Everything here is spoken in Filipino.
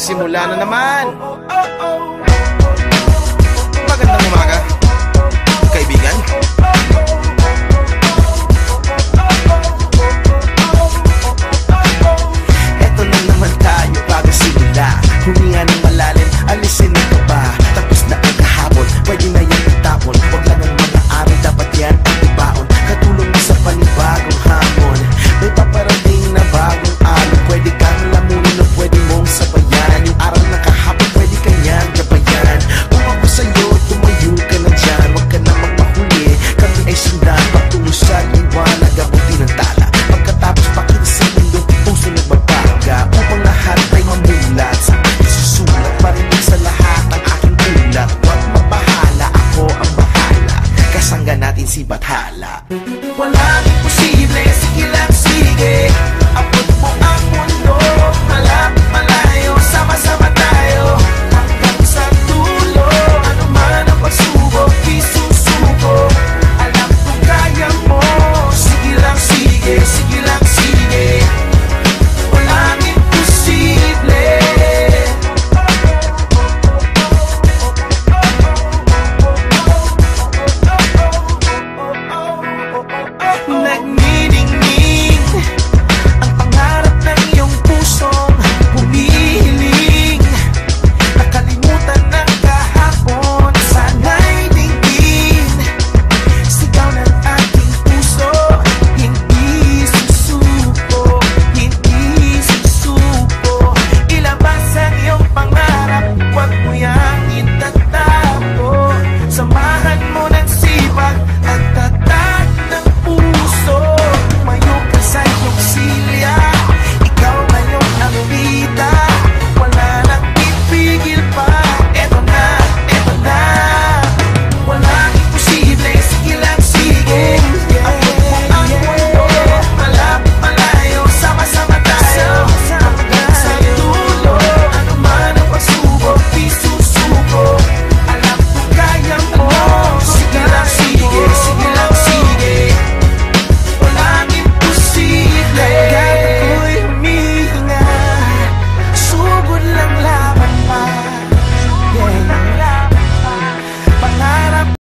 Nagsimula na naman. Magandang umaga, kaibigan. Eto na naman tayo bago simula. Huminga ng malalim, alisin ang kaba. Tapos na ang kahapon, pwede na yan itapon. Huwag lang ang mga araw, dapat yan ang ibaon. Katulong mo sa panibagong hamon. May paparating na bagong araw. Pwede kang lamunin o pwede mong sabayan. Yung araw na kahapon, pwede kanyang gabayan. Kung ako sa'yo, tumayo ka na dyan. Huwag ka na magpahuli, kami ay sundan. Patungo sa liwanag, abutin ng tala. Pagkatapos pakita sa mundo, puso nagbabaga. Upang lahat ay mamulat sa aking susulat. Marinig sa lahat ang aking ulat. Huwag mabahala, ako ang bahala. Kasangga natin si Bathala. Walang imposible.